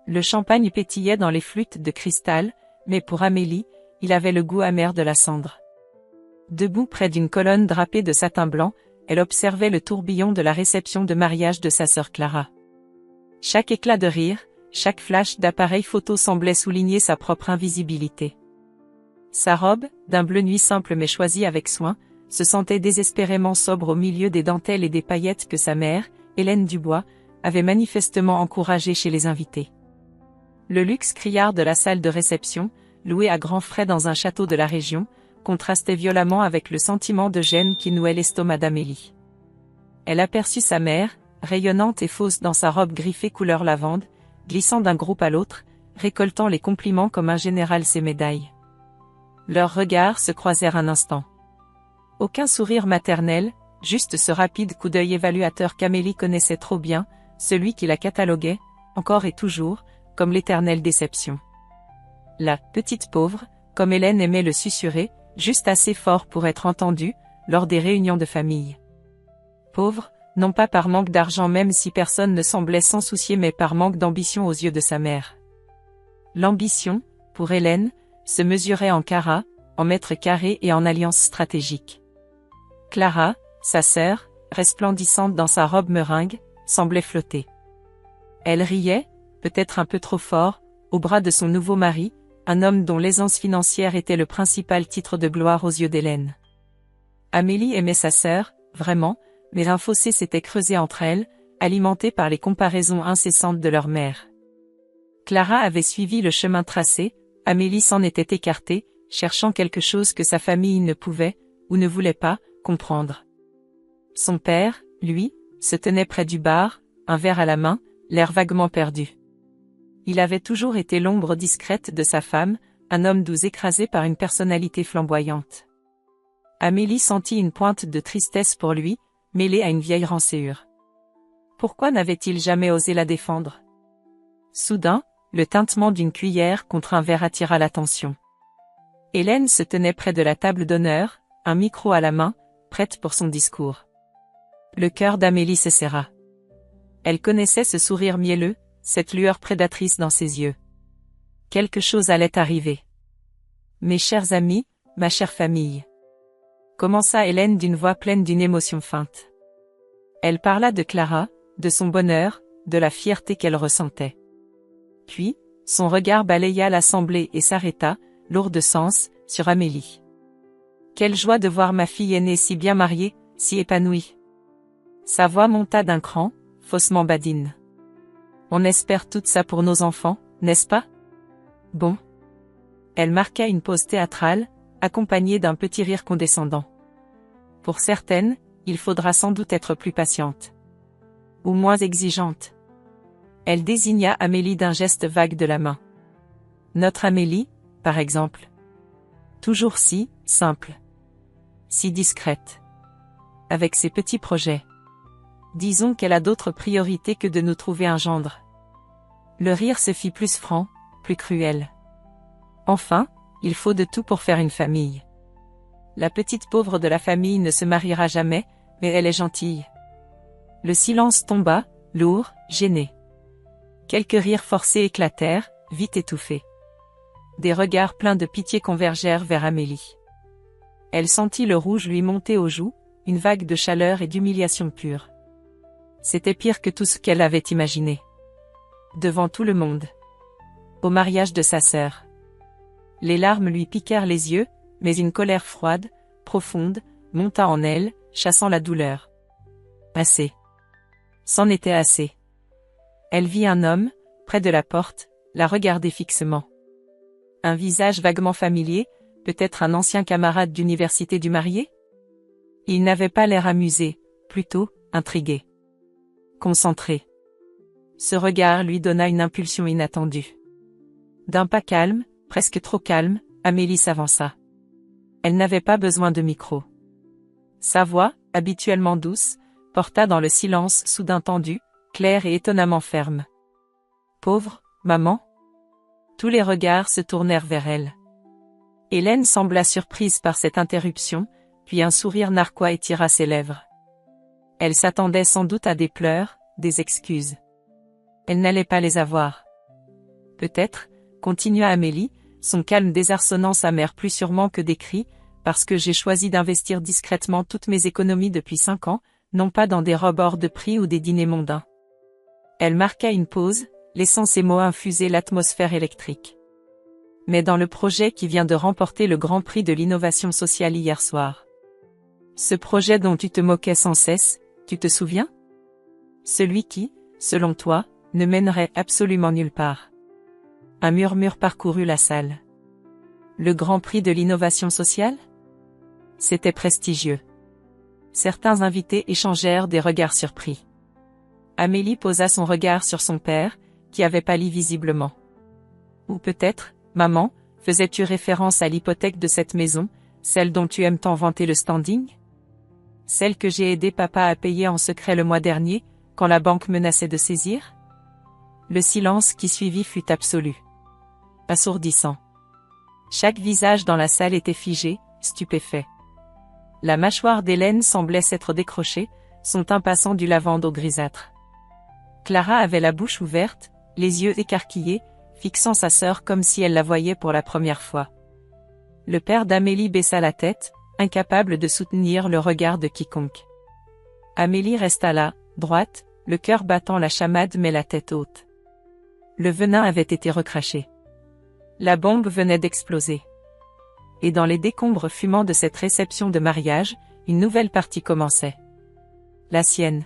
Le champagne pétillait dans les flûtes de cristal, mais pour Amélie, il avait le goût amer de la cendre. Debout près d'une colonne drapée de satin blanc, elle observait le tourbillon de la réception de mariage de sa sœur Clara. Chaque éclat de rire, chaque flash d'appareil photo semblait souligner sa propre invisibilité. Sa robe, d'un bleu nuit simple mais choisie avec soin, se sentait désespérément sobre au milieu des dentelles et des paillettes que sa mère, Hélène Dubois, avait manifestement encouragées chez les invités. Le luxe criard de la salle de réception, louée à grands frais dans un château de la région, contrastait violemment avec le sentiment de gêne qui nouait l'estomac d'Amélie. Elle aperçut sa mère, rayonnante et fausse dans sa robe griffée couleur lavande, glissant d'un groupe à l'autre, récoltant les compliments comme un général ses médailles. Leurs regards se croisèrent un instant. Aucun sourire maternel, juste ce rapide coup d'œil évaluateur qu'Amélie connaissait trop bien, celui qui la cataloguait, encore et toujours, comme l'éternelle déception. La « petite pauvre », comme Hélène aimait le susurrer, juste assez fort pour être entendue, lors des réunions de famille. Pauvre, non pas par manque d'argent même si personne ne semblait s'en soucier mais par manque d'ambition aux yeux de sa mère. L'ambition, pour Hélène, se mesurait en carats, en mètres carrés et en alliances stratégiques. Clara, sa sœur, resplendissante dans sa robe meringue, semblait flotter. Elle riait, peut-être un peu trop fort, au bras de son nouveau mari, un homme dont l'aisance financière était le principal titre de gloire aux yeux d'Hélène. Amélie aimait sa sœur, vraiment, mais un fossé s'était creusé entre elles, alimenté par les comparaisons incessantes de leur mère. Clara avait suivi le chemin tracé, Amélie s'en était écartée, cherchant quelque chose que sa famille ne pouvait, ou ne voulait pas, comprendre. Son père, lui, se tenait près du bar, un verre à la main, l'air vaguement perdu. Il avait toujours été l'ombre discrète de sa femme, un homme doux écrasé par une personnalité flamboyante. Amélie sentit une pointe de tristesse pour lui, mêlée à une vieille rancœur. Pourquoi n'avait-il jamais osé la défendre? Soudain, le tintement d'une cuillère contre un verre attira l'attention. Hélène se tenait près de la table d'honneur, un micro à la main, prête pour son discours. Le cœur d'Amélie se serra. Elle connaissait ce sourire mielleux, cette lueur prédatrice dans ses yeux. Quelque chose allait arriver. Mes chers amis, ma chère famille. Commença Hélène d'une voix pleine d'une émotion feinte. Elle parla de Clara, de son bonheur, de la fierté qu'elle ressentait. Puis, son regard balaya l'assemblée et s'arrêta, lourd de sens, sur Amélie. Quelle joie de voir ma fille aînée si bien mariée, si épanouie. Sa voix monta d'un cran, faussement badine. On espère tout ça pour nos enfants, n'est-ce pas? Bon. Elle marqua une pause théâtrale, accompagnée d'un petit rire condescendant. Pour certaines, il faudra sans doute être plus patiente. Ou moins exigeante. Elle désigna Amélie d'un geste vague de la main. Notre Amélie, par exemple. Toujours si, simple. Si discrète. Avec ses petits projets. Disons qu'elle a d'autres priorités que de nous trouver un gendre. Le rire se fit plus franc, plus cruel. Enfin, il faut de tout pour faire une famille. La petite pauvre de la famille ne se mariera jamais, mais elle est gentille. Le silence tomba, lourd, gêné. Quelques rires forcés éclatèrent, vite étouffés. Des regards pleins de pitié convergèrent vers Amélie. Elle sentit le rouge lui monter aux joues, une vague de chaleur et d'humiliation pure. C'était pire que tout ce qu'elle avait imaginé. Devant tout le monde. Au mariage de sa sœur. Les larmes lui piquèrent les yeux, mais une colère froide, profonde, monta en elle, chassant la douleur. Assez. C'en était assez. Elle vit un homme, près de la porte, la regarder fixement. Un visage vaguement familier, peut-être un ancien camarade d'université du marié? Il n'avait pas l'air amusé, plutôt, intrigué. Concentré. Ce regard lui donna une impulsion inattendue. D'un pas calme, presque trop calme, Amélie s'avança. Elle n'avait pas besoin de micro. Sa voix, habituellement douce, porta dans le silence soudain tendu, claire et étonnamment ferme. Pauvre, maman? Tous les regards se tournèrent vers elle. Hélène sembla surprise par cette interruption, puis un sourire narquois étira ses lèvres. Elle s'attendait sans doute à des pleurs, des excuses. Elle n'allait pas les avoir. Peut-être, continua Amélie, son calme désarçonnant sa mère plus sûrement que des cris, parce que j'ai choisi d'investir discrètement toutes mes économies depuis 5 ans, non pas dans des robes hors de prix ou des dîners mondains. Elle marqua une pause, laissant ses mots infuser l'atmosphère électrique. Mais dans le projet qui vient de remporter le Grand Prix de l'innovation sociale hier soir. Ce projet dont tu te moquais sans cesse, tu te souviens? Celui qui, selon toi, ne mènerait absolument nulle part. Un murmure parcourut la salle. Le Grand Prix de l'innovation sociale? C'était prestigieux. Certains invités échangèrent des regards surpris. Amélie posa son regard sur son père, qui avait pâli visiblement. Ou peut-être, maman, faisais-tu référence à l'hypothèque de cette maison, celle dont tu aimes tant vanter le standing? Celle que j'ai aidé papa à payer en secret le mois dernier, quand la banque menaçait de saisir? Le silence qui suivit fut absolu. Assourdissant. Chaque visage dans la salle était figé, stupéfait. La mâchoire d'Hélène semblait s'être décrochée, son teint passant du lavande au grisâtre. Clara avait la bouche ouverte, les yeux écarquillés, fixant sa sœur comme si elle la voyait pour la première fois. Le père d'Amélie baissa la tête, incapable de soutenir le regard de quiconque. Amélie resta là, droite, le cœur battant la chamade mais la tête haute. Le venin avait été recraché. La bombe venait d'exploser. Et dans les décombres fumants de cette réception de mariage, une nouvelle partie commençait. La sienne.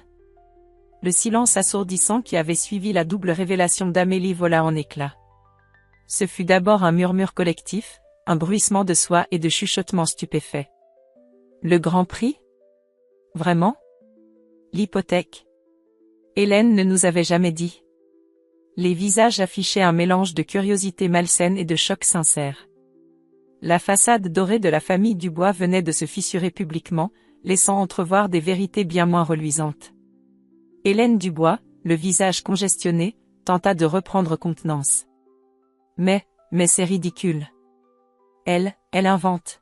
Le silence assourdissant qui avait suivi la double révélation d'Amélie vola en éclats. Ce fut d'abord un murmure collectif, un bruissement de soie et de chuchotements stupéfaits. Le Grand Prix? Vraiment? L'hypothèque? Hélène ne nous avait jamais dit. Les visages affichaient un mélange de curiosité malsaine et de choc sincère. La façade dorée de la famille Dubois venait de se fissurer publiquement, laissant entrevoir des vérités bien moins reluisantes. Hélène Dubois, le visage congestionné, tenta de reprendre contenance. Mais c'est ridicule. Elle invente.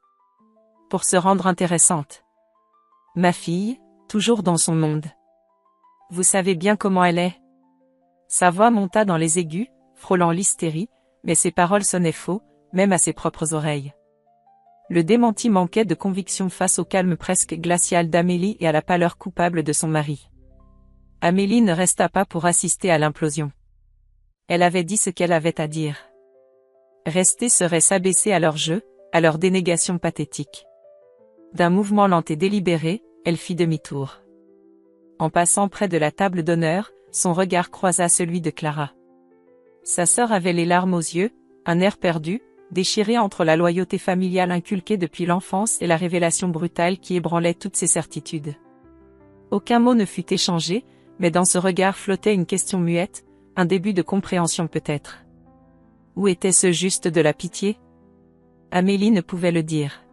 Pour se rendre intéressante. Ma fille, toujours dans son monde. Vous savez bien comment elle est. Sa voix monta dans les aigus, frôlant l'hystérie, mais ses paroles sonnaient faux, même à ses propres oreilles. Le démenti manquait de conviction face au calme presque glacial d'Amélie et à la pâleur coupable de son mari. Amélie ne resta pas pour assister à l'implosion. Elle avait dit ce qu'elle avait à dire. Rester serait s'abaisser à leur jeu, à leur dénégation pathétique. D'un mouvement lent et délibéré, elle fit demi-tour. En passant près de la table d'honneur, son regard croisa celui de Clara. Sa sœur avait les larmes aux yeux, un air perdu, déchiré entre la loyauté familiale inculquée depuis l'enfance et la révélation brutale qui ébranlait toutes ses certitudes. Aucun mot ne fut échangé, mais dans ce regard flottait une question muette, un début de compréhension peut-être. Où était ce juste de la pitié? Amélie ne pouvait le dire.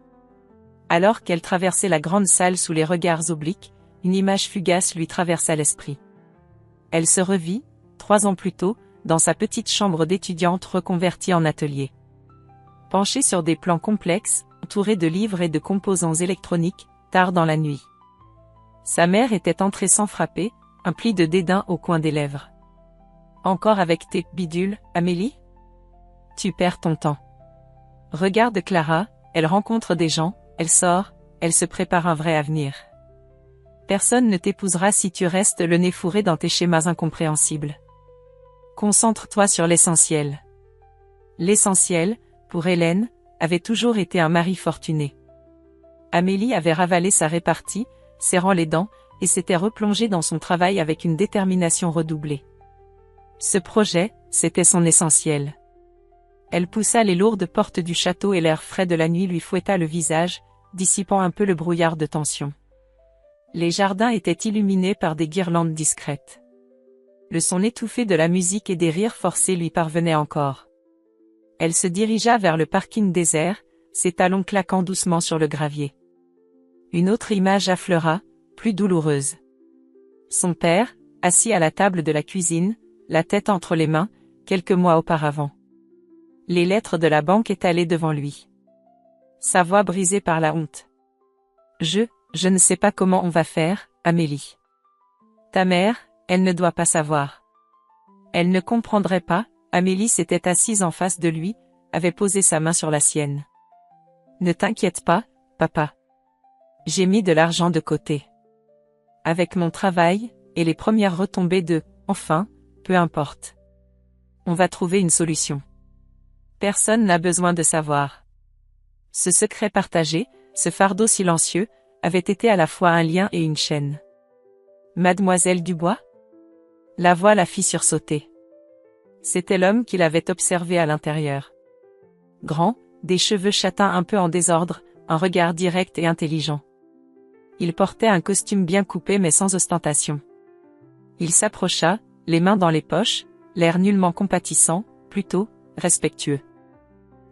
Alors qu'elle traversait la grande salle sous les regards obliques, une image fugace lui traversa l'esprit. Elle se revit, 3 ans plus tôt, dans sa petite chambre d'étudiante reconvertie en atelier. Penchée sur des plans complexes, entourée de livres et de composants électroniques, tard dans la nuit. Sa mère était entrée sans frapper, un pli de dédain au coin des lèvres. Encore avec tes bidules, Amélie? Tu perds ton temps. Regarde Clara, elle rencontre des gens, elle sort, elle se prépare un vrai avenir. Personne ne t'épousera si tu restes le nez fourré dans tes schémas incompréhensibles. Concentre-toi sur l'essentiel. L'essentiel, pour Hélène, avait toujours été un mari fortuné. Amélie avait ravalé sa répartie, serrant les dents, et s'était replongée dans son travail avec une détermination redoublée. Ce projet, c'était son essentiel. Elle poussa les lourdes portes du château et l'air frais de la nuit lui fouetta le visage, dissipant un peu le brouillard de tension. Les jardins étaient illuminés par des guirlandes discrètes. Le son étouffé de la musique et des rires forcés lui parvenait encore. Elle se dirigea vers le parking désert, ses talons claquant doucement sur le gravier. Une autre image affleura, plus douloureuse. Son père, assis à la table de la cuisine, la tête entre les mains, quelques mois auparavant. Les lettres de la banque étalées devant lui. Sa voix brisée par la honte. Je ne sais pas comment on va faire, Amélie. Ta mère, elle ne doit pas savoir. Elle ne comprendrait pas, Amélie s'était assise en face de lui, avait posé sa main sur la sienne. « Ne t'inquiète pas, papa. J'ai mis de l'argent de côté. Avec mon travail, et les premières retombées de « enfin », peu importe. On va trouver une solution. Personne n'a besoin de savoir. » Ce secret partagé, ce fardeau silencieux, avait été à la fois un lien et une chaîne. Mademoiselle Dubois ? La voix la fit sursauter. C'était l'homme qu'il avait observé à l'intérieur. Grand, des cheveux châtains un peu en désordre, un regard direct et intelligent. Il portait un costume bien coupé mais sans ostentation. Il s'approcha, les mains dans les poches, l'air nullement compatissant, plutôt respectueux.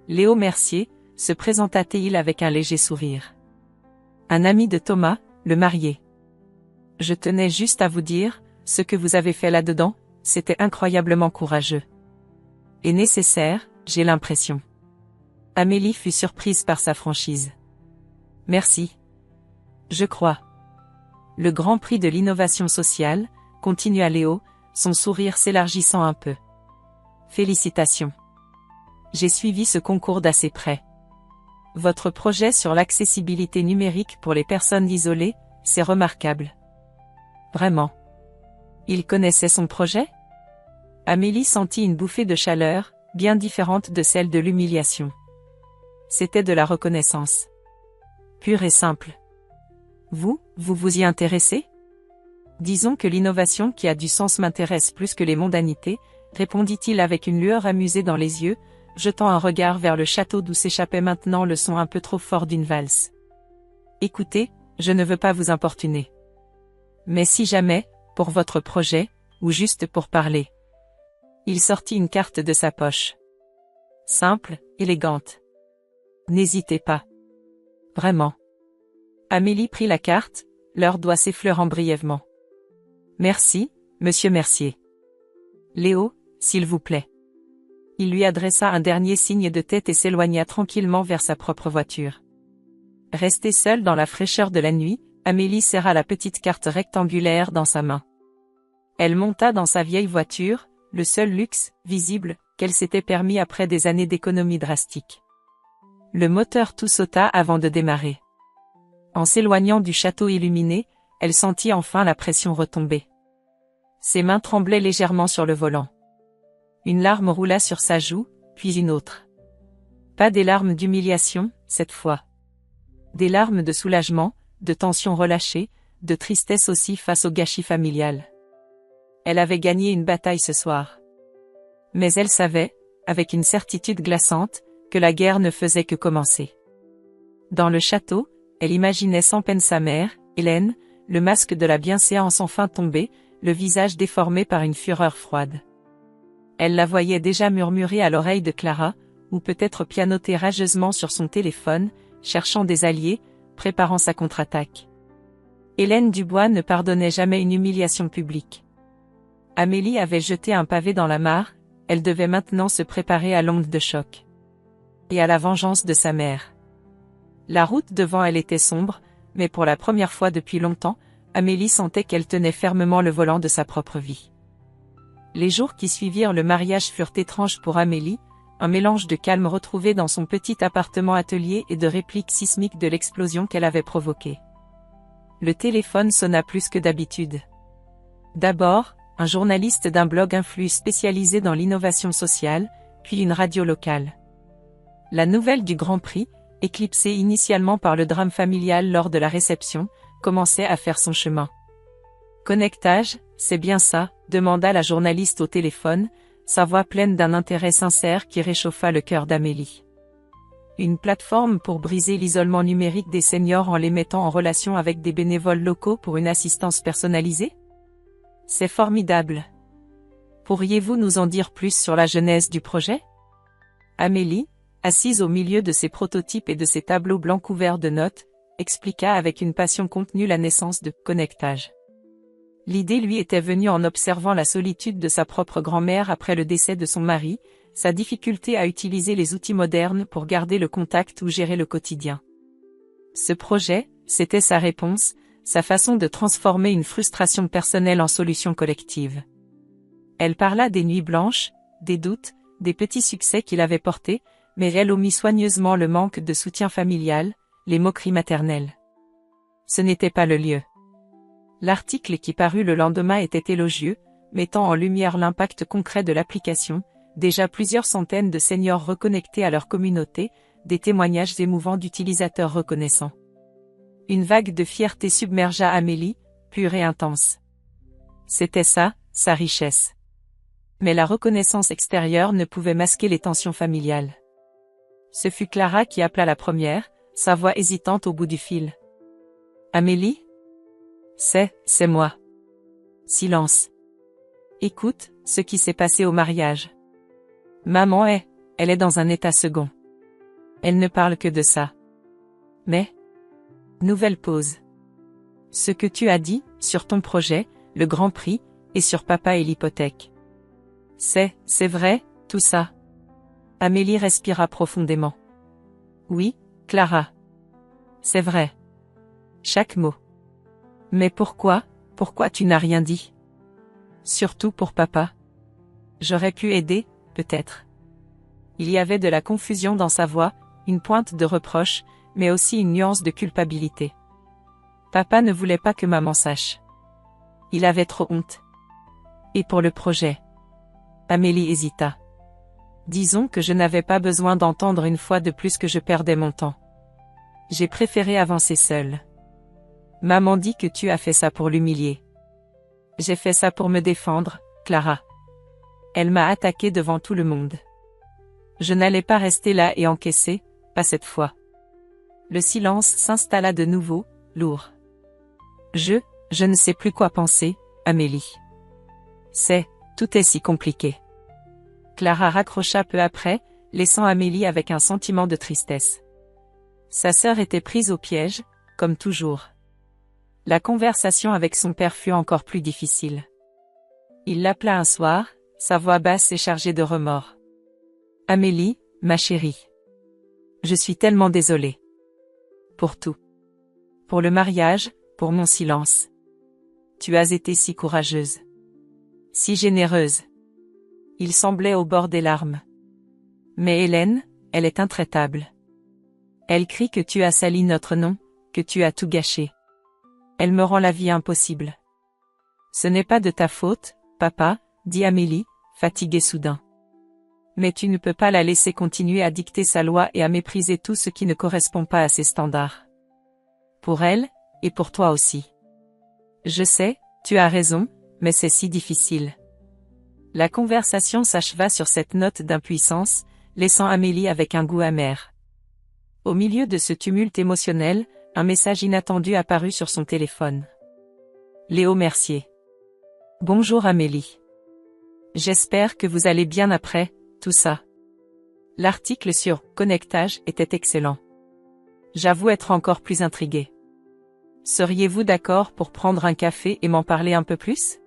Léo Mercier, se présenta-t-il avec un léger sourire. Un ami de Thomas, le marié. Je tenais juste à vous dire, ce que vous avez fait là-dedans, c'était incroyablement courageux. Et nécessaire, j'ai l'impression. Amélie fut surprise par sa franchise. Merci. Je crois. Le Grand Prix de l'innovation sociale, continua Léo, son sourire s'élargissant un peu. Félicitations. J'ai suivi ce concours d'assez près. Votre projet sur l'accessibilité numérique pour les personnes isolées, c'est remarquable. Vraiment. Il connaissait son projet ? Amélie sentit une bouffée de chaleur, bien différente de celle de l'humiliation. C'était de la reconnaissance. Pure et simple. Vous vous y intéressez ? Disons que l'innovation qui a du sens m'intéresse plus que les mondanités, répondit-il avec une lueur amusée dans les yeux, jetant un regard vers le château d'où s'échappait maintenant le son un peu trop fort d'une valse. Écoutez, je ne veux pas vous importuner. Mais si jamais, pour votre projet, ou juste pour parler. Il sortit une carte de sa poche. Simple, élégante. N'hésitez pas. Vraiment. Amélie prit la carte, leurs doigts s'effleurant brièvement. Merci, monsieur Mercier. Léo, s'il vous plaît. Il lui adressa un dernier signe de tête et s'éloigna tranquillement vers sa propre voiture. Restée seule dans la fraîcheur de la nuit, Amélie serra la petite carte rectangulaire dans sa main. Elle monta dans sa vieille voiture, le seul luxe, visible, qu'elle s'était permis après des années d'économie drastique. Le moteur tout sauta avant de démarrer. En s'éloignant du château illuminé, elle sentit enfin la pression retomber. Ses mains tremblaient légèrement sur le volant. Une larme roula sur sa joue, puis une autre. Pas des larmes d'humiliation, cette fois. Des larmes de soulagement, de tension relâchée, de tristesse aussi face au gâchis familial. Elle avait gagné une bataille ce soir. Mais elle savait, avec une certitude glaçante, que la guerre ne faisait que commencer. Dans le château, elle imaginait sans peine sa mère, Hélène, le masque de la bienséance enfin tombé, le visage déformé par une fureur froide. Elle la voyait déjà murmurer à l'oreille de Clara, ou peut-être pianoter rageusement sur son téléphone, cherchant des alliés, préparant sa contre-attaque. Hélène Dubois ne pardonnait jamais une humiliation publique. Amélie avait jeté un pavé dans la mare, elle devait maintenant se préparer à l'onde de choc. Et à la vengeance de sa mère. La route devant elle était sombre, mais pour la première fois depuis longtemps, Amélie sentait qu'elle tenait fermement le volant de sa propre vie. Les jours qui suivirent le mariage furent étranges pour Amélie, un mélange de calme retrouvé dans son petit appartement-atelier et de répliques sismiques de l'explosion qu'elle avait provoquée. Le téléphone sonna plus que d'habitude. D'abord, un journaliste d'un blog influx spécialisé dans l'innovation sociale, puis une radio locale. La nouvelle du Grand Prix, éclipsée initialement par le drame familial lors de la réception, commençait à faire son chemin. « Connectage, c'est bien ça ?» demanda la journaliste au téléphone, sa voix pleine d'un intérêt sincère qui réchauffa le cœur d'Amélie. Une plateforme pour briser l'isolement numérique des seniors en les mettant en relation avec des bénévoles locaux pour une assistance personnalisée ? C'est formidable. Pourriez-vous nous en dire plus sur la genèse du projet ? Amélie, assise au milieu de ses prototypes et de ses tableaux blancs couverts de notes, expliqua avec une passion contenue la naissance de « Connectage ». L'idée lui était venue en observant la solitude de sa propre grand-mère après le décès de son mari, sa difficulté à utiliser les outils modernes pour garder le contact ou gérer le quotidien. Ce projet, c'était sa réponse, sa façon de transformer une frustration personnelle en solution collective. Elle parla des nuits blanches, des doutes, des petits succès qu'il avait portés, mais elle omit soigneusement le manque de soutien familial, les moqueries maternelles. Ce n'était pas le lieu. L'article qui parut le lendemain était élogieux, mettant en lumière l'impact concret de l'application, déjà plusieurs centaines de seniors reconnectés à leur communauté, des témoignages émouvants d'utilisateurs reconnaissants. Une vague de fierté submergea Amélie, pure et intense. C'était ça, sa richesse. Mais la reconnaissance extérieure ne pouvait masquer les tensions familiales. Ce fut Clara qui appela la première, sa voix hésitante au bout du fil. « Amélie ? C'est moi. » Silence. « Écoute, ce qui s'est passé au mariage. Maman elle est dans un état second. Elle ne parle que de ça. Mais... » Nouvelle pause. « Ce que tu as dit, sur ton projet, le Grand Prix, et sur papa et l'hypothèque. C'est vrai, tout ça. » Amélie respira profondément. « Oui, Clara. C'est vrai. Chaque mot. Mais pourquoi tu n'as rien dit? Surtout pour papa. J'aurais pu aider, peut-être. » Il y avait de la confusion dans sa voix, une pointe de reproche, mais aussi une nuance de culpabilité. Papa ne voulait pas que maman sache. Il avait trop honte. Et pour le projet? Amélie hésita. Disons que je n'avais pas besoin d'entendre une fois de plus que je perdais mon temps. J'ai préféré avancer seule. Maman dit que tu as fait ça pour l'humilier. J'ai fait ça pour me défendre, Clara. Elle m'a attaqué devant tout le monde. Je n'allais pas rester là et encaisser, pas cette fois. Le silence s'installa de nouveau, lourd. Je ne sais plus quoi penser, Amélie. Tout est si compliqué. Clara raccrocha peu après, laissant Amélie avec un sentiment de tristesse. Sa sœur était prise au piège, comme toujours. La conversation avec son père fut encore plus difficile. Il l'appela un soir, sa voix basse et chargée de remords. « Amélie, ma chérie. Je suis tellement désolée. Pour tout. Pour le mariage, pour mon silence. Tu as été si courageuse. Si généreuse. » Il semblait au bord des larmes. « Mais Hélène, elle est intraitable. Elle crie que tu as sali notre nom, que tu as tout gâché. Elle me rend la vie impossible. »« Ce n'est pas de ta faute, papa, » dit Amélie, fatiguée soudain. « Mais tu ne peux pas la laisser continuer à dicter sa loi et à mépriser tout ce qui ne correspond pas à ses standards. Pour elle, et pour toi aussi. Je sais, tu as raison, mais c'est si difficile. » La conversation s'acheva sur cette note d'impuissance, laissant Amélie avec un goût amer. Au milieu de ce tumulte émotionnel, un message inattendu apparut sur son téléphone. Léo Mercier. « Bonjour Amélie. J'espère que vous allez bien après tout ça. L'article sur « Connectage » était excellent. J'avoue être encore plus intriguée. Seriez-vous d'accord pour prendre un café et m'en parler un peu plus ?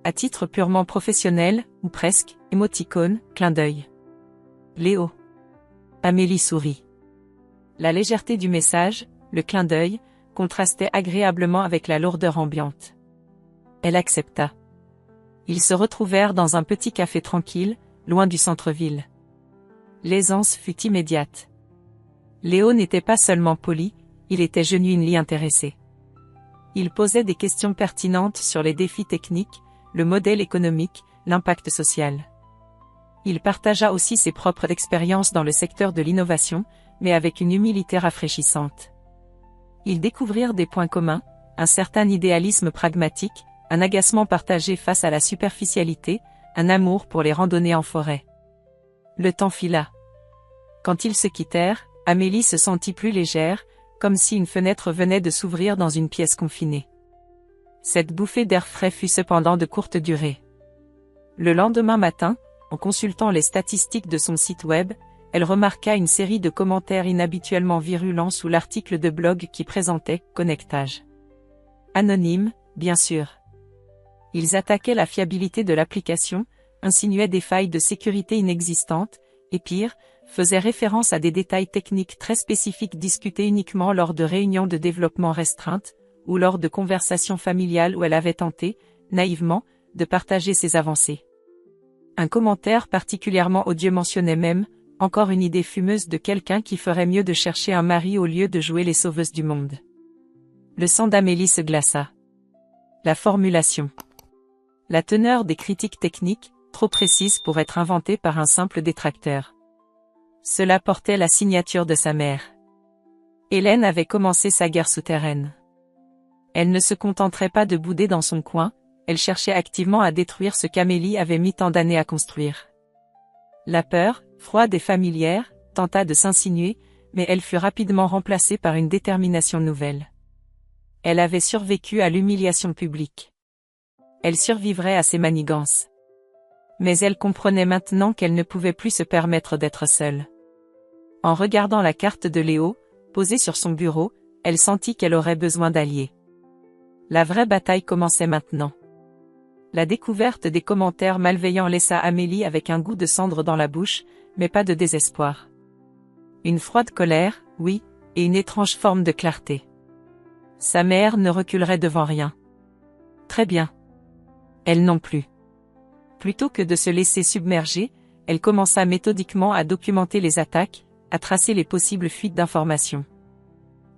À titre purement professionnel, ou presque, émoticône, clin d'œil. Léo. Amélie sourit. La légèreté du message, le clin d'œil, contrastait agréablement avec la lourdeur ambiante. Elle accepta. Ils se retrouvèrent dans un petit café tranquille, loin du centre-ville. L'aisance fut immédiate. Léo n'était pas seulement poli, il était genuinely intéressé. Il posait des questions pertinentes sur les défis techniques, le modèle économique, l'impact social. Il partagea aussi ses propres expériences dans le secteur de l'innovation, mais avec une humilité rafraîchissante. Ils découvrirent des points communs, un certain idéalisme pragmatique, un agacement partagé face à la superficialité, un amour pour les randonnées en forêt. Le temps fila. Quand ils se quittèrent, Amélie se sentit plus légère, comme si une fenêtre venait de s'ouvrir dans une pièce confinée. Cette bouffée d'air frais fut cependant de courte durée. Le lendemain matin, en consultant les statistiques de son site web, elle remarqua une série de commentaires inhabituellement virulents sous l'article de blog qui présentait « Connectage ». Anonymes, bien sûr. Ils attaquaient la fiabilité de l'application, insinuaient des failles de sécurité inexistantes, et pire, faisaient référence à des détails techniques très spécifiques discutés uniquement lors de réunions de développement restreintes, ou lors de conversations familiales où elle avait tenté, naïvement, de partager ses avancées. Un commentaire particulièrement odieux mentionnait même, encore une idée fumeuse de quelqu'un qui ferait mieux de chercher un mari au lieu de jouer les sauveuses du monde. Le sang d'Amélie se glaça. La formulation. La teneur des critiques techniques, trop précise pour être inventée par un simple détracteur. Cela portait la signature de sa mère. Hélène avait commencé sa guerre souterraine. Elle ne se contenterait pas de bouder dans son coin, elle cherchait activement à détruire ce qu'Amélie avait mis tant d'années à construire. La peur, froide et familière, tenta de s'insinuer, mais elle fut rapidement remplacée par une détermination nouvelle. Elle avait survécu à l'humiliation publique. Elle survivrait à ses manigances. Mais elle comprenait maintenant qu'elle ne pouvait plus se permettre d'être seule. En regardant la carte de Léo, posée sur son bureau, elle sentit qu'elle aurait besoin d'alliés. La vraie bataille commençait maintenant. La découverte des commentaires malveillants laissa Amélie avec un goût de cendre dans la bouche, mais pas de désespoir. Une froide colère, oui, et une étrange forme de clarté. Sa mère ne reculerait devant rien. Très bien. Elle non plus. Plutôt que de se laisser submerger, elle commença méthodiquement à documenter les attaques, à tracer les possibles fuites d'informations.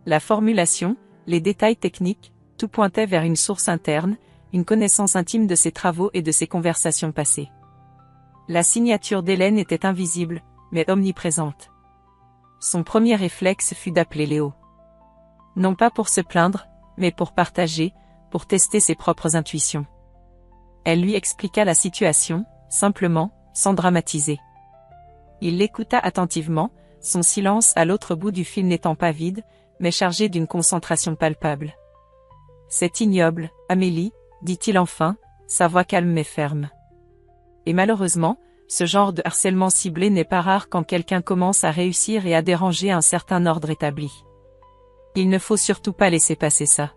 La formulation, les détails techniques, tout pointait vers une source interne, une connaissance intime de ses travaux et de ses conversations passées. La signature d'Hélène était invisible, mais omniprésente. Son premier réflexe fut d'appeler Léo. Non pas pour se plaindre, mais pour partager, pour tester ses propres intuitions. Elle lui expliqua la situation, simplement, sans dramatiser. Il l'écouta attentivement, son silence à l'autre bout du fil n'étant pas vide, mais chargé d'une concentration palpable. « C'est ignoble, Amélie, dit-il enfin, sa voix calme mais ferme. Et malheureusement, ce genre de harcèlement ciblé n'est pas rare quand quelqu'un commence à réussir et à déranger un certain ordre établi. Il ne faut surtout pas laisser passer ça.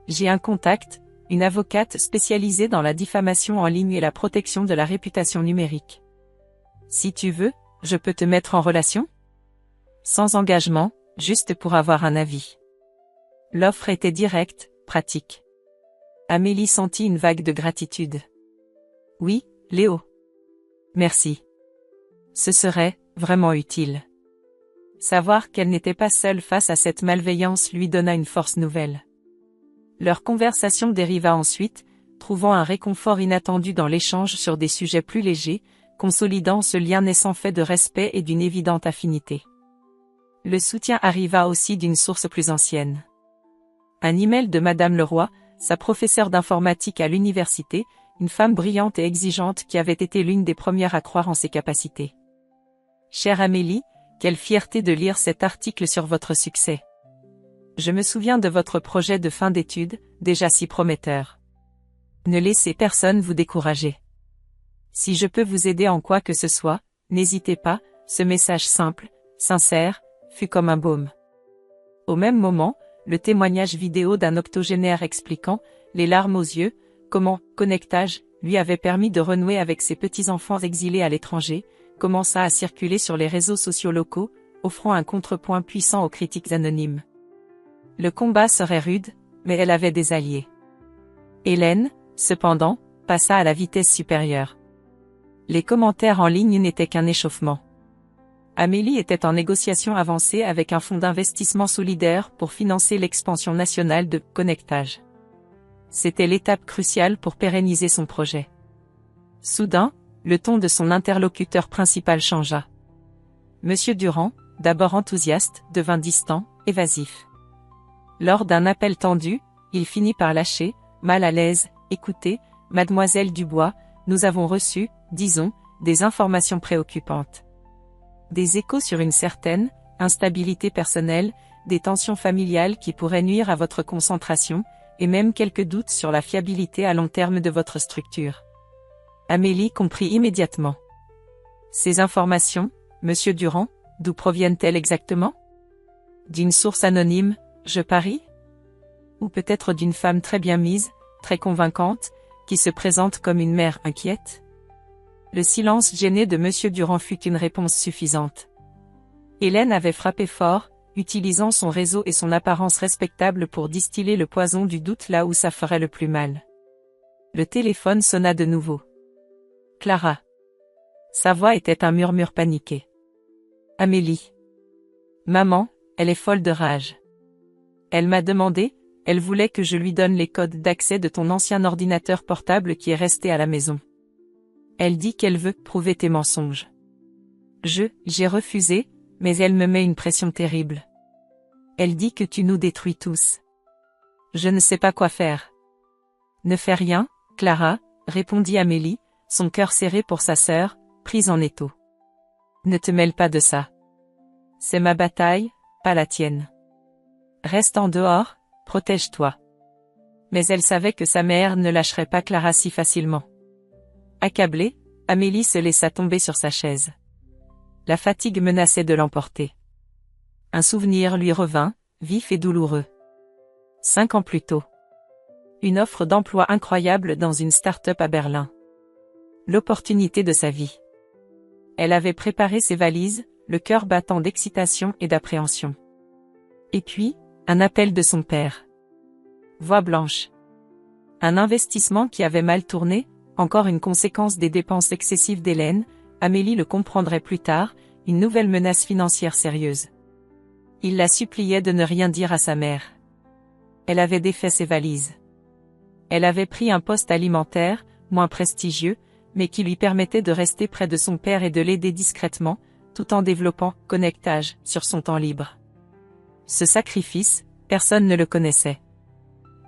J'ai un contact, une avocate spécialisée dans la diffamation en ligne et la protection de la réputation numérique. Si tu veux, je peux te mettre en relation? Sans engagement, juste pour avoir un avis. » L'offre était directe, pratique. Amélie sentit une vague de gratitude. « Oui, Léo. Merci. Ce serait vraiment utile. » Savoir qu'elle n'était pas seule face à cette malveillance lui donna une force nouvelle. Leur conversation dériva ensuite, trouvant un réconfort inattendu dans l'échange sur des sujets plus légers, consolidant ce lien naissant fait de respect et d'une évidente affinité. Le soutien arriva aussi d'une source plus ancienne. Un email de Madame Leroy, sa professeure d'informatique à l'université, une femme brillante et exigeante qui avait été l'une des premières à croire en ses capacités. « Chère Amélie, quelle fierté de lire cet article sur votre succès. Je me souviens de votre projet de fin d'études, déjà si prometteur. Ne laissez personne vous décourager. Si je peux vous aider en quoi que ce soit, n'hésitez pas, ce message simple, sincère, fut comme un baume. » Au même moment, le témoignage vidéo d'un octogénaire expliquant, les larmes aux yeux, comment « Connectage » lui avait permis de renouer avec ses petits-enfants exilés à l'étranger, commença à circuler sur les réseaux sociaux locaux, offrant un contrepoint puissant aux critiques anonymes. Le combat serait rude, mais elle avait des alliés. Hélène, cependant, passa à la vitesse supérieure. Les commentaires en ligne n'étaient qu'un échauffement. Amélie était en négociation avancée avec un fonds d'investissement solidaire pour financer l'expansion nationale de « Connectage ». C'était l'étape cruciale pour pérenniser son projet. Soudain, le ton de son interlocuteur principal changea. Monsieur Durand, d'abord enthousiaste, devint distant, évasif. Lors d'un appel tendu, il finit par lâcher, mal à l'aise, « Écoutez, mademoiselle Dubois, nous avons reçu, disons, des informations préoccupantes. Des échos sur une certaine instabilité personnelle, des tensions familiales qui pourraient nuire à votre concentration, et même quelques doutes sur la fiabilité à long terme de votre structure. » Amélie comprit immédiatement. Ces informations, monsieur Durand, d'où proviennent-elles exactement? D'une source anonyme, je parie? Ou peut-être d'une femme très bien mise, très convaincante, qui se présente comme une mère inquiète? Le silence gêné de monsieur Durand fut une réponse suffisante. Hélène avait frappé fort, utilisant son réseau et son apparence respectable pour distiller le poison du doute là où ça ferait le plus mal. Le téléphone sonna de nouveau. Clara. Sa voix était un murmure paniqué. Amélie. Maman, elle est folle de rage. Elle m'a demandé, elle voulait que je lui donne les codes d'accès de ton ancien ordinateur portable qui est resté à la maison. Elle dit qu'elle veut prouver tes mensonges. J'ai refusé, mais elle me met une pression terrible. Elle dit que tu nous détruis tous. Je ne sais pas quoi faire. Ne fais rien, Clara, répondit Amélie, son cœur serré pour sa sœur, prise en étau. Ne te mêle pas de ça. C'est ma bataille, pas la tienne. Reste en dehors, protège-toi. Mais elle savait que sa mère ne lâcherait pas Clara si facilement. Accablée, Amélie se laissa tomber sur sa chaise. La fatigue menaçait de l'emporter. Un souvenir lui revint, vif et douloureux. 5 ans plus tôt. Une offre d'emploi incroyable dans une start-up à Berlin. L'opportunité de sa vie. Elle avait préparé ses valises, le cœur battant d'excitation et d'appréhension. Et puis, un appel de son père. Voix blanche. Un investissement qui avait mal tourné, encore une conséquence des dépenses excessives d'Hélène, Amélie le comprendrait plus tard, une nouvelle menace financière sérieuse. Il la suppliait de ne rien dire à sa mère. Elle avait défait ses valises. Elle avait pris un poste alimentaire, moins prestigieux, mais qui lui permettait de rester près de son père et de l'aider discrètement, tout en développant Connectage sur son temps libre. Ce sacrifice, personne ne le connaissait.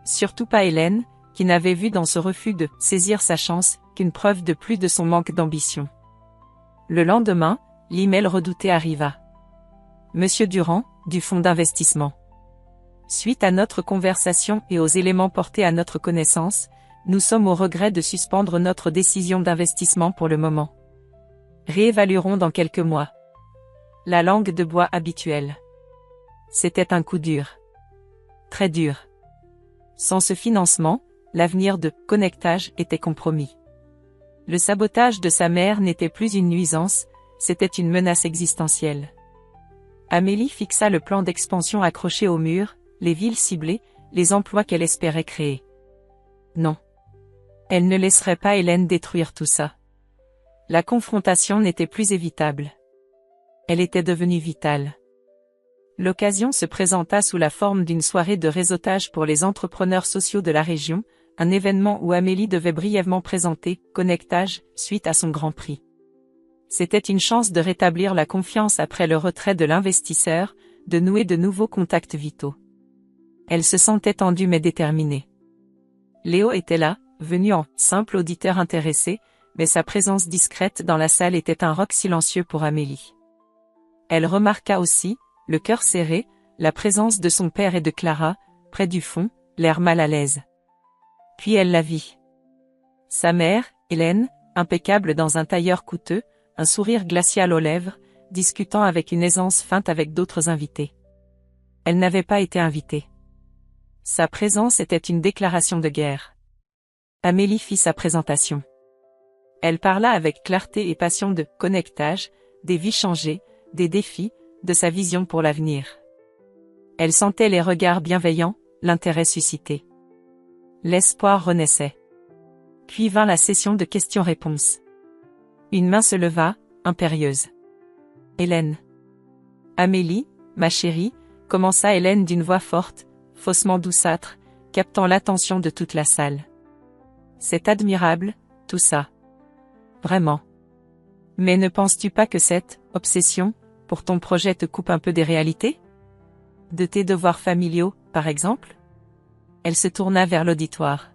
Surtout pas Hélène, qui n'avait vu dans ce refus de saisir sa chance qu'une preuve de plus de son manque d'ambition. Le lendemain, l'email redouté arriva. Monsieur Durand, du fonds d'investissement. Suite à notre conversation et aux éléments portés à notre connaissance, nous sommes au regret de suspendre notre décision d'investissement pour le moment. Réévaluerons dans quelques mois. La langue de bois habituelle. C'était un coup dur. Très dur. Sans ce financement, l'avenir de Connectage était compromis. Le sabotage de sa mère n'était plus une nuisance, c'était une menace existentielle. Amélie fixa le plan d'expansion accroché au mur, les villes ciblées, les emplois qu'elle espérait créer. Non. Elle ne laisserait pas Hélène détruire tout ça. La confrontation n'était plus évitable. Elle était devenue vitale. L'occasion se présenta sous la forme d'une soirée de réseautage pour les entrepreneurs sociaux de la région, un événement où Amélie devait brièvement présenter Connectage suite à son Grand Prix. C'était une chance de rétablir la confiance après le retrait de l'investisseur, de nouer de nouveaux contacts vitaux. Elle se sentait tendue mais déterminée. Léo était là, venu en simple auditeur intéressé, mais sa présence discrète dans la salle était un roc silencieux pour Amélie. Elle remarqua aussi, le cœur serré, la présence de son père et de Clara, près du fond, l'air mal à l'aise. Puis elle la vit. Sa mère, Hélène, impeccable dans un tailleur coûteux, un sourire glacial aux lèvres, discutant avec une aisance feinte avec d'autres invités. Elle n'avait pas été invitée. Sa présence était une déclaration de guerre. Amélie fit sa présentation. Elle parla avec clarté et passion de Connectage, des vies changées, des défis, de sa vision pour l'avenir. Elle sentait les regards bienveillants, l'intérêt suscité. L'espoir renaissait. Puis vint la session de questions-réponses. Une main se leva, impérieuse. Hélène. Amélie, ma chérie, commença Hélène d'une voix forte, faussement douceâtre, captant l'attention de toute la salle. C'est admirable, tout ça. Vraiment. Mais ne penses-tu pas que cette obsession pour ton projet te coupe un peu des réalités? De tes devoirs familiaux, par exemple? Elle se tourna vers l'auditoire.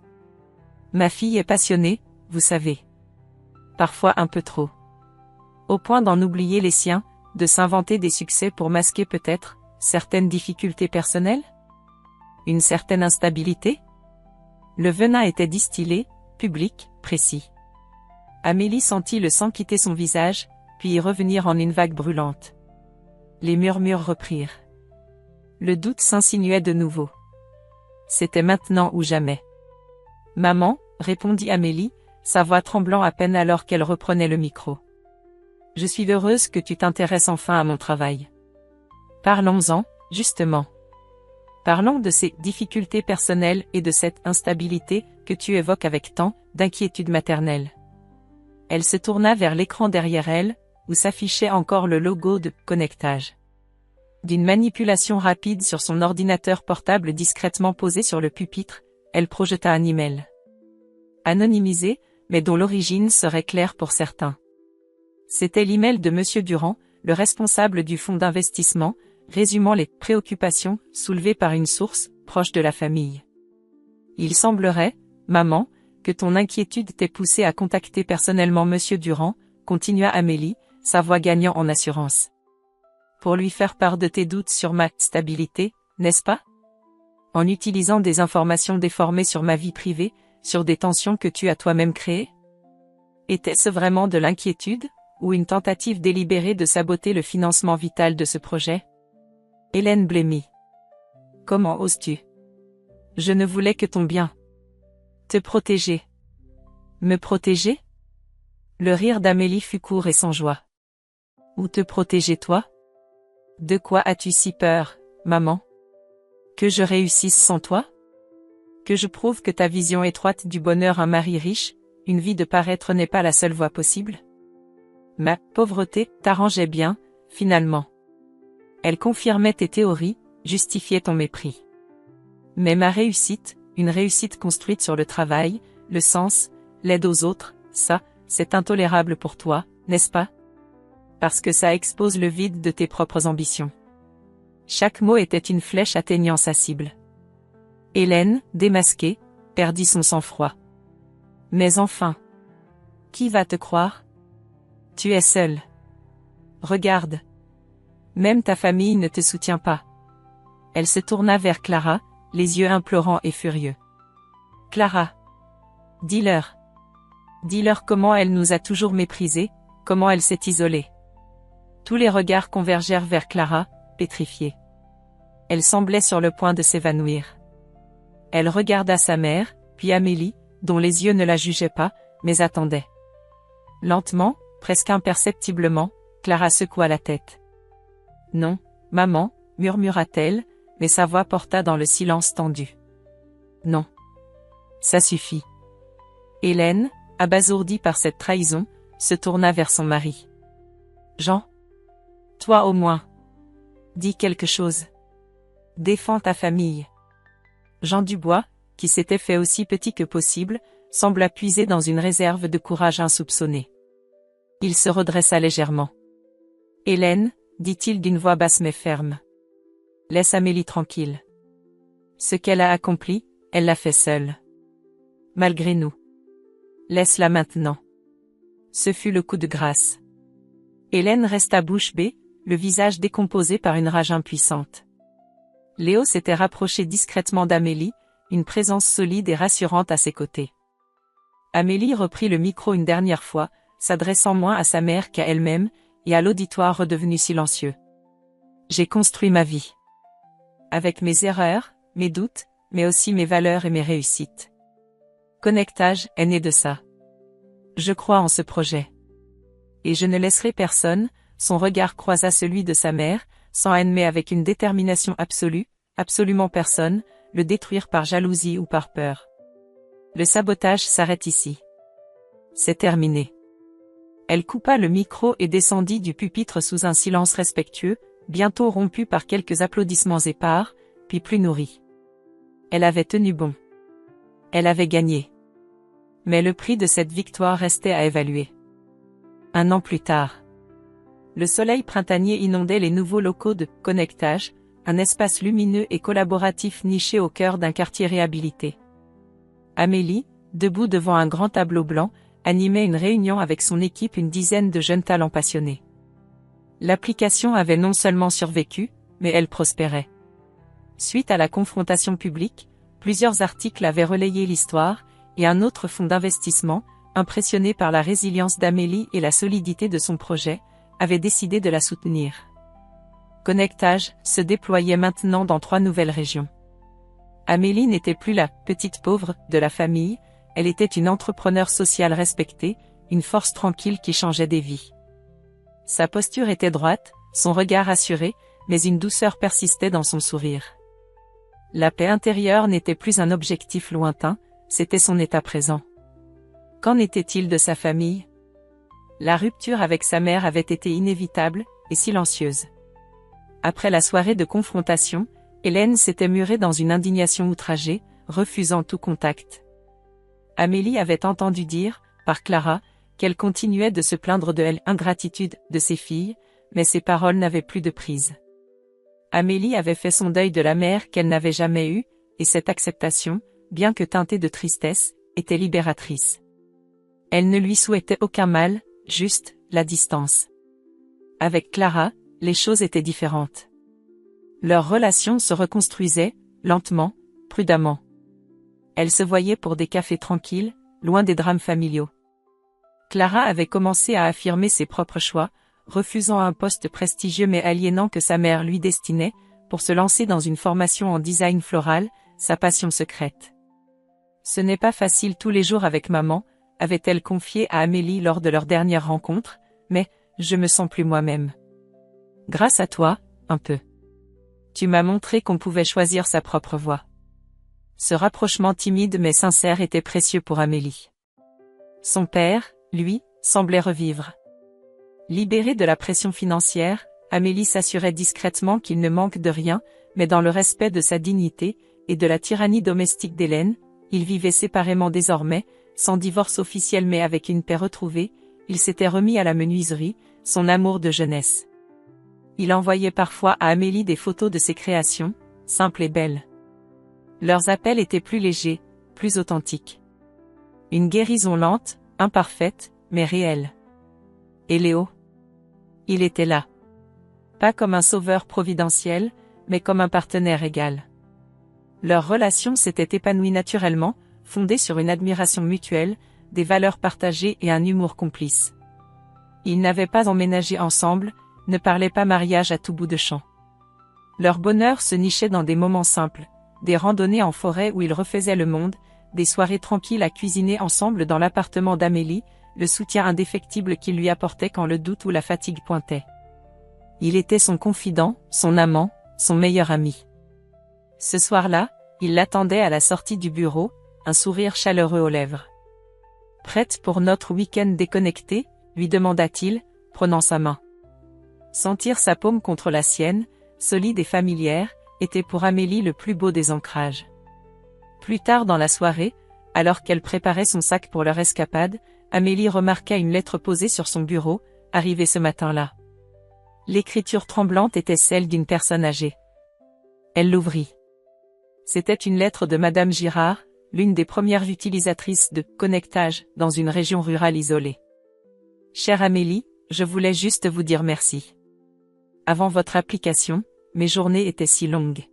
Ma fille est passionnée, vous savez. Parfois un peu trop. Au point d'en oublier les siens, de s'inventer des succès pour masquer peut-être certaines difficultés personnelles? Une certaine instabilité? Le venin était distillé, public, précis. Amélie sentit le sang quitter son visage, puis y revenir en une vague brûlante. Les murmures reprirent. Le doute s'insinuait de nouveau. C'était maintenant ou jamais. Maman, répondit Amélie, sa voix tremblant à peine alors qu'elle reprenait le micro. Je suis heureuse que tu t'intéresses enfin à mon travail. Parlons-en, justement. Parlons de ces difficultés personnelles et de cette instabilité que tu évoques avec tant d'inquiétude maternelle. Elle se tourna vers l'écran derrière elle, où s'affichait encore le logo de « Connectage ». D'une manipulation rapide sur son ordinateur portable discrètement posé sur le pupitre, elle projeta un email. Anonymisé, mais dont l'origine serait claire pour certains. C'était l'email de Monsieur Durand, le responsable du fonds d'investissement, résumant les préoccupations soulevées par une source proche de la famille. Il semblerait, maman, que ton inquiétude t'ait poussé à contacter personnellement Monsieur Durand, continua Amélie, sa voix gagnant en assurance. Pour lui faire part de tes doutes sur ma stabilité, n'est-ce pas? En utilisant des informations déformées sur ma vie privée, sur des tensions que tu as toi-même créées? Était-ce vraiment de l'inquiétude, ou une tentative délibérée de saboter le financement vital de ce projet? Hélène blêmit. Comment oses-tu? Je ne voulais que ton bien. Te protéger. Me protéger? Le rire d'Amélie fut court et sans joie. Ou te protéger toi? De quoi as-tu si peur, maman? Que je réussisse sans toi? Que je prouve que ta vision étroite du bonheur, un mari riche, une vie de paraître n'est pas la seule voie possible? Ma pauvreté t'arrangeait bien, finalement. Elle confirmait tes théories, justifiait ton mépris. Mais ma réussite, une réussite construite sur le travail, le sens, l'aide aux autres, ça, c'est intolérable pour toi, n'est-ce pas? Parce que ça expose le vide de tes propres ambitions. Chaque mot était une flèche atteignant sa cible. Hélène, démasquée, perdit son sang-froid. Mais enfin, qui va te croire? Tu es seule. Regarde. Même ta famille ne te soutient pas. Elle se tourna vers Clara, les yeux implorants et furieux. Clara. Dis-leur. Dis-leur comment elle nous a toujours méprisés, comment elle s'est isolée. Tous les regards convergèrent vers Clara, pétrifiée. Elle semblait sur le point de s'évanouir. Elle regarda sa mère, puis Amélie, dont les yeux ne la jugeaient pas, mais attendaient. Lentement, presque imperceptiblement, Clara secoua la tête. Non, maman, murmura-t-elle, mais sa voix porta dans le silence tendu. Non. Ça suffit. Hélène, abasourdie par cette trahison, se tourna vers son mari. Jean. Toi au moins. Dis quelque chose. Défends ta famille. Jean Dubois, qui s'était fait aussi petit que possible, sembla puiser dans une réserve de courage insoupçonnée. Il se redressa légèrement. Hélène, dit-il d'une voix basse mais ferme. Laisse Amélie tranquille. Ce qu'elle a accompli, elle l'a fait seule. Malgré nous. Laisse-la maintenant. Ce fut le coup de grâce. Hélène resta bouche bée, le visage décomposé par une rage impuissante. Léo s'était rapproché discrètement d'Amélie, une présence solide et rassurante à ses côtés. Amélie reprit le micro une dernière fois, s'adressant moins à sa mère qu'à elle-même, et à l'auditoire redevenu silencieux. J'ai construit ma vie. Avec mes erreurs, mes doutes, mais aussi mes valeurs et mes réussites. Connectage est né de ça. Je crois en ce projet. Et je ne laisserai personne, son regard croisa celui de sa mère, sans haine mais avec une détermination absolue, absolument personne, le détruire par jalousie ou par peur. Le sabotage s'arrête ici. C'est terminé. Elle coupa le micro et descendit du pupitre sous un silence respectueux, bientôt rompu par quelques applaudissements épars, puis plus nourris. Elle avait tenu bon. Elle avait gagné. Mais le prix de cette victoire restait à évaluer. Un an plus tard. Le soleil printanier inondait les nouveaux locaux de « Connectage », un espace lumineux et collaboratif niché au cœur d'un quartier réhabilité. Amélie, debout devant un grand tableau blanc, animait une réunion avec son équipe, une dizaine de jeunes talents passionnés. L'application avait non seulement survécu, mais elle prospérait. Suite à la confrontation publique, plusieurs articles avaient relayé l'histoire, et un autre fonds d'investissement, impressionné par la résilience d'Amélie et la solidité de son projet, avait décidé de la soutenir. Connectage se déployait maintenant dans 3 nouvelles régions. Amélie n'était plus la « petite pauvre » de la famille, elle était une entrepreneure sociale respectée, une force tranquille qui changeait des vies. Sa posture était droite, son regard assuré, mais une douceur persistait dans son sourire. La paix intérieure n'était plus un objectif lointain, c'était son état présent. Qu'en était-il de sa famille? La rupture avec sa mère avait été inévitable et silencieuse. Après la soirée de confrontation, Hélène s'était murée dans une indignation outragée, refusant tout contact. Amélie avait entendu dire, par Clara, qu'elle continuait de se plaindre de l'ingratitude de ses filles, mais ses paroles n'avaient plus de prise. Amélie avait fait son deuil de la mère qu'elle n'avait jamais eue, et cette acceptation, bien que teintée de tristesse, était libératrice. Elle ne lui souhaitait aucun mal, juste la distance. Avec Clara, les choses étaient différentes. Leur relation se reconstruisait, lentement, prudemment. Elle se voyait pour des cafés tranquilles, loin des drames familiaux. Clara avait commencé à affirmer ses propres choix, refusant un poste prestigieux mais aliénant que sa mère lui destinait, pour se lancer dans une formation en design floral, sa passion secrète. Ce n'est pas facile tous les jours avec maman, avait-elle confié à Amélie lors de leur dernière rencontre, mais je me sens plus moi-même. Grâce à toi, un peu. Tu m'as montré qu'on pouvait choisir sa propre voie. Ce rapprochement timide mais sincère était précieux pour Amélie. Son père, lui, semblait revivre. Libéré de la pression financière, Amélie s'assurait discrètement qu'il ne manque de rien, mais dans le respect de sa dignité, et de la tyrannie domestique d'Hélène, ils vivaient séparément désormais, sans divorce officiel mais avec une paix retrouvée, il s'était remis à la menuiserie, son amour de jeunesse. Il envoyait parfois à Amélie des photos de ses créations, simples et belles. Leurs appels étaient plus légers, plus authentiques. Une guérison lente, imparfaite, mais réelle. Et Léo? Il était là. Pas comme un sauveur providentiel, mais comme un partenaire égal. Leur relation s'était épanouie naturellement, fondée sur une admiration mutuelle, des valeurs partagées et un humour complice. Ils n'avaient pas emménagé ensemble, ne parlaient pas mariage à tout bout de champ. Leur bonheur se nichait dans des moments simples, des randonnées en forêt où ils refaisaient le monde, des soirées tranquilles à cuisiner ensemble dans l'appartement d'Amélie, le soutien indéfectible qu'il lui apportait quand le doute ou la fatigue pointaient. Il était son confident, son amant, son meilleur ami. Ce soir-là, il l'attendait à la sortie du bureau, un sourire chaleureux aux lèvres. « Prête pour notre week-end déconnecté ?» lui demanda-t-il, prenant sa main. Sentir sa paume contre la sienne, solide et familière, était pour Amélie le plus beau des ancrages. Plus tard dans la soirée, alors qu'elle préparait son sac pour leur escapade, Amélie remarqua une lettre posée sur son bureau, arrivée ce matin-là. L'écriture tremblante était celle d'une personne âgée. Elle l'ouvrit. C'était une lettre de Madame Girard, l'une des premières utilisatrices de « connectage » dans une région rurale isolée. « Chère Amélie, je voulais juste vous dire merci. Avant votre application, mes journées étaient si longues.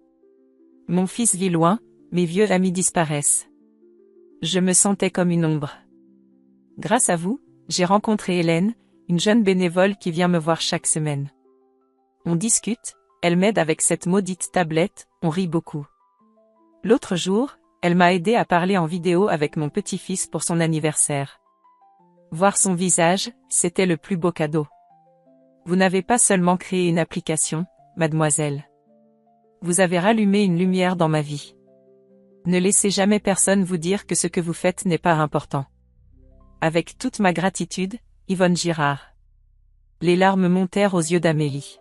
Mon fils vit loin, mes vieux amis disparaissent. Je me sentais comme une ombre. Grâce à vous, j'ai rencontré Hélène, une jeune bénévole qui vient me voir chaque semaine. On discute, elle m'aide avec cette maudite tablette, on rit beaucoup. L'autre jour, elle m'a aidé à parler en vidéo avec mon petit-fils pour son anniversaire. Voir son visage, c'était le plus beau cadeau. Vous n'avez pas seulement créé une application, mademoiselle. Vous avez rallumé une lumière dans ma vie. Ne laissez jamais personne vous dire que ce que vous faites n'est pas important. Avec toute ma gratitude, Yvonne Girard. Les larmes montèrent aux yeux d'Amélie.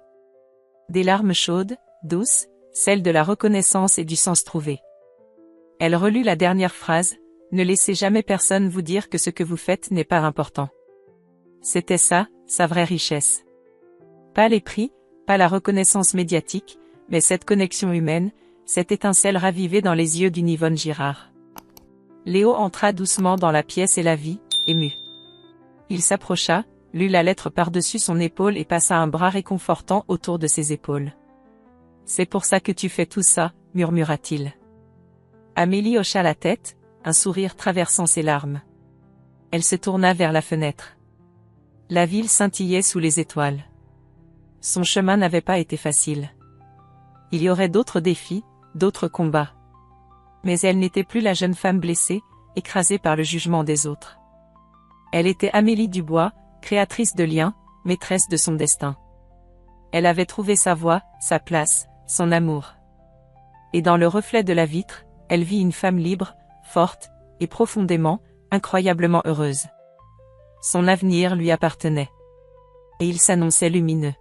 Des larmes chaudes, douces, celles de la reconnaissance et du sens trouvé. Elle relut la dernière phrase, « Ne laissez jamais personne vous dire que ce que vous faites n'est pas important. » C'était ça, sa vraie richesse. Pas les prix, pas la reconnaissance médiatique, mais cette connexion humaine, cette étincelle ravivée dans les yeux d'une Yvonne Girard. Léo entra doucement dans la pièce et la vit, ému. Il s'approcha, lut la lettre par-dessus son épaule et passa un bras réconfortant autour de ses épaules. « C'est pour ça que tu fais tout ça, » murmura-t-il. Amélie hocha la tête, un sourire traversant ses larmes. Elle se tourna vers la fenêtre. La ville scintillait sous les étoiles. Son chemin n'avait pas été facile. Il y aurait d'autres défis, d'autres combats. Mais elle n'était plus la jeune femme blessée, écrasée par le jugement des autres. Elle était Amélie Dubois, créatrice de liens, maîtresse de son destin. Elle avait trouvé sa voie, sa place, son amour. Et dans le reflet de la vitre, elle vit une femme libre, forte, et profondément, incroyablement heureuse. Son avenir lui appartenait. Et il s'annonçait lumineux.